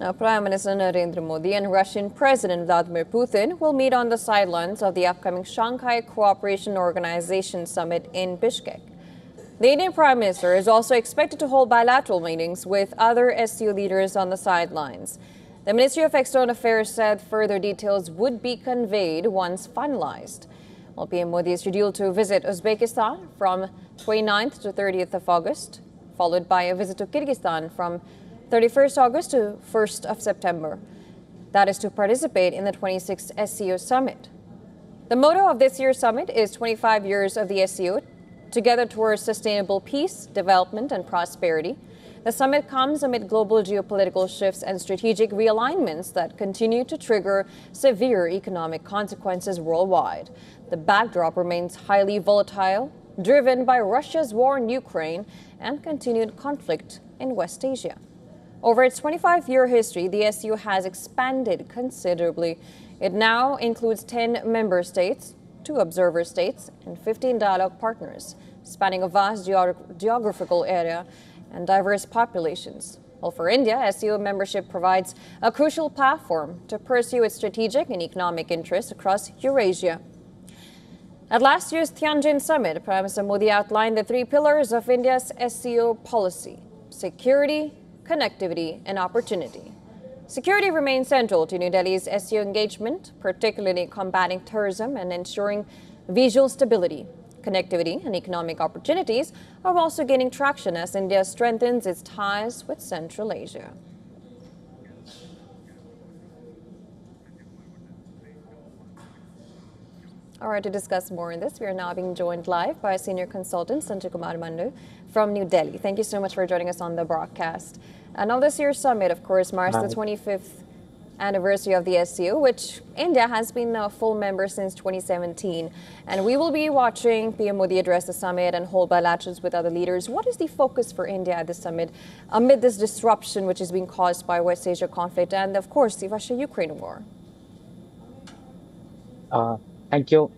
Now, Prime Minister Narendra Modi and Russian President Vladimir Putin will meet on the sidelines of the upcoming Shanghai Cooperation Organization Summit in Bishkek. The Indian Prime Minister is also expected to hold bilateral meetings with other SCO leaders on the sidelines. The Ministry of External Affairs said further details would be conveyed once finalized. While PM Modi is scheduled to visit Uzbekistan from 29th to 30th of August, followed by a visit to Kyrgyzstan from 31st August to 1st of September. That is to participate in the 26th SCO Summit. The motto of this year's summit is 25 years of the SCO, together towards sustainable peace, development, and prosperity. The summit comes amid global geopolitical shifts and strategic realignments that continue to trigger severe economic consequences worldwide. The backdrop remains highly volatile, driven by Russia's war in Ukraine and continued conflict in West Asia. Over its 25-year history, the SCO has expanded considerably. It now includes 10 member states, 2 observer states, and 15 dialogue partners, spanning a vast geographical area and diverse populations. Well, for India, SCO membership provides a crucial platform to pursue its strategic and economic interests across Eurasia. At last year's Tianjin summit, Prime Minister Modi outlined the 3 pillars of India's SCO policy: security, connectivity, and opportunity. Security remains central to New Delhi's SCO engagement, particularly combating terrorism and ensuring visual stability. Connectivity and economic opportunities are also gaining traction as India strengthens its ties with Central Asia. All right, to discuss more on this, we are now being joined live by senior consultant Sanjay Kumar Mandu from New Delhi. Thank you so much for joining us on the broadcast. And now this year's summit, of course, marks the 25th anniversary of the SCO, which India has been a full member since 2017. And we will be watching PM Modi address the summit and hold bilaterals with other leaders. What is the focus for India at this summit amid this disruption which is being caused by West Asia conflict and, of course, the Russia-Ukraine war? Thank you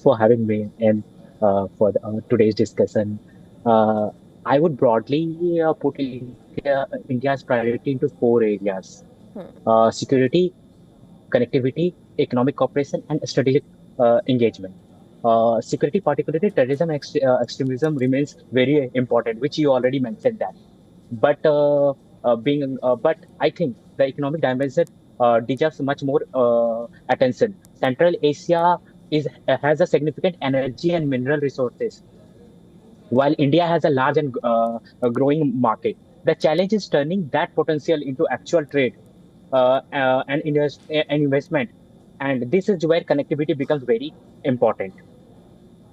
for having me in for today's discussion. I would broadly put India's priority into 4 areas: security, connectivity, economic cooperation, and strategic engagement. Security, particularly terrorism, extremism, remains very important, which you already mentioned that. But I think the economic dimension deserves much more attention. Central Asia has a significant energy and mineral resources, while India has a large and a growing market. The challenge is turning that potential into actual trade and investment, and this is where connectivity becomes very important.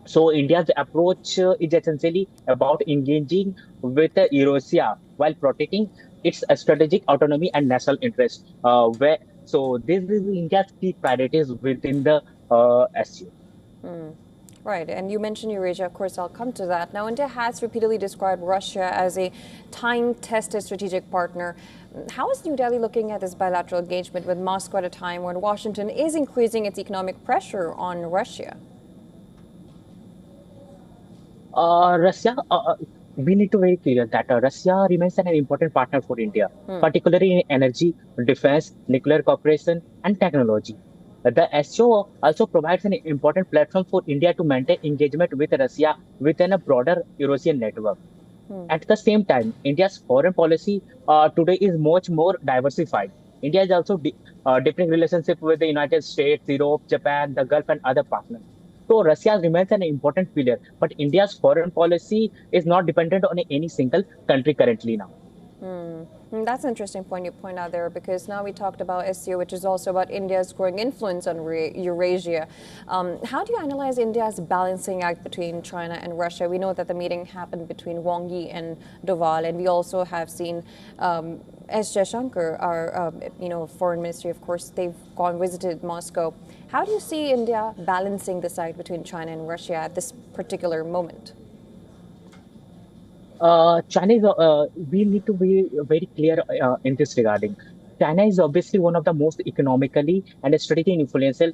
So India's approach is essentially about engaging with Eurasia while protecting its strategic autonomy and national interest. This is India's key priorities within the SCO. Right, and you mentioned Eurasia, of course, I'll come to that. Now, India has repeatedly described Russia as a time-tested strategic partner. How is New Delhi looking at this bilateral engagement with Moscow at a time when Washington is increasing its economic pressure on Russia? We need to be very clear that Russia remains an important partner for India, particularly in energy, defense, nuclear cooperation, and technology. The SCO also provides an important platform for India to maintain engagement with Russia within a broader Eurasian network. At the same time, India's foreign policy today is much more diversified. India is also deepening relationship with the United States, Europe, Japan, the Gulf, and other partners. So Russia remains an important pillar, but India's foreign policy is not dependent on any single country currently now. That's an interesting point you point out there, because now we talked about SCO, which is also about India's growing influence on Eurasia. How do you analyze India's balancing act between China and Russia? We know that the meeting happened between Wang Yi and Doval, and we also have seen S. Jaishankar, our foreign ministry, of course, they've visited Moscow. How do you see India balancing this act between China and Russia at this particular moment? We need to be very clear in this regarding. China is obviously one of the most economically and strategically influential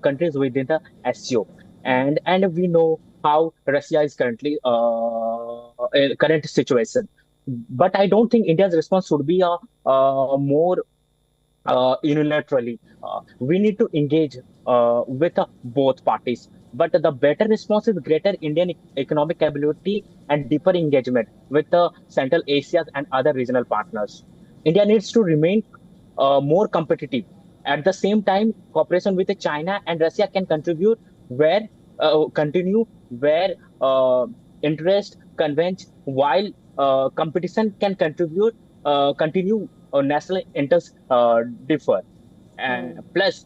countries within the SCO, and we know how Russia is currently current situation. but I don't think India's response should be more unilaterally. We need to engage with both parties. But the better response is greater Indian economic ability and deeper engagement with Central Asia and other regional partners. India needs to remain more competitive. At the same time, cooperation with China and Russia can where continue where interest converge, while competition can continue national interests differ. And plus,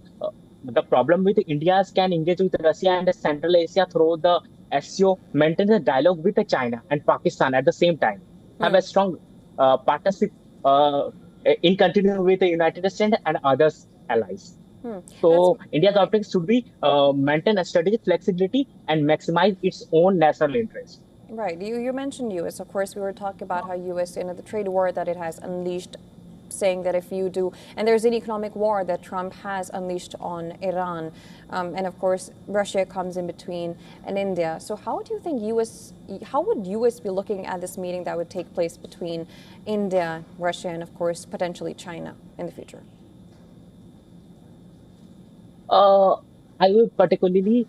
the problem with India can engage with Russia and Central Asia through the SCO, maintain a dialogue with China and Pakistan at the same time, have a strong partnership uh, in continuing with the United States and others allies. That's So India's right. objective should be maintain a strategic flexibility and maximize its own national interest. Right. You mentioned U.S. Of course, we were talking about how U.S. the trade war that it has unleashed, saying that if you do, and there's an economic war that Trump has unleashed on Iran, and of course Russia comes in between, and India. So how do you think how would U.S. be looking at this meeting that would take place between India, Russia, and of course potentially China in the future? Uh, I will particularly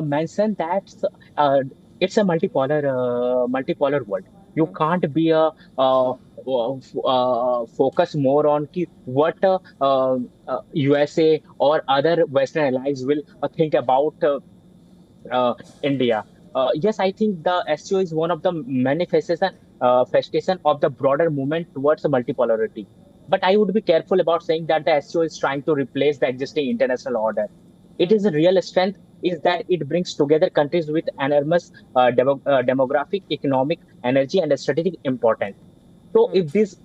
mention that uh, it's a multipolar world. You can't be a focus more on what USA or other Western allies will think about India. Yes, I think the SCO is one of the manifestation of the broader movement towards multipolarity. But I would be careful about saying that the SCO is trying to replace the existing international order. It is a real strength is that it brings together countries with enormous demographic, economic, energy, and strategic importance. So, if these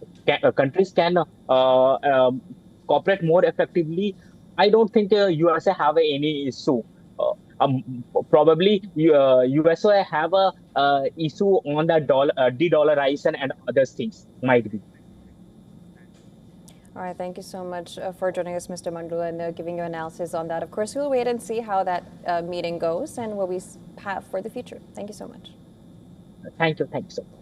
countries can cooperate more effectively, I don't think USA have any issue. Uh, Probably USA have a issue on the de-dollarization and other things might be. All right, thank you so much for joining us, Mr. Mandula, and giving your analysis on that. Of course, we'll wait and see how that meeting goes and what we have for the future. Thank you so much. Thank you so much.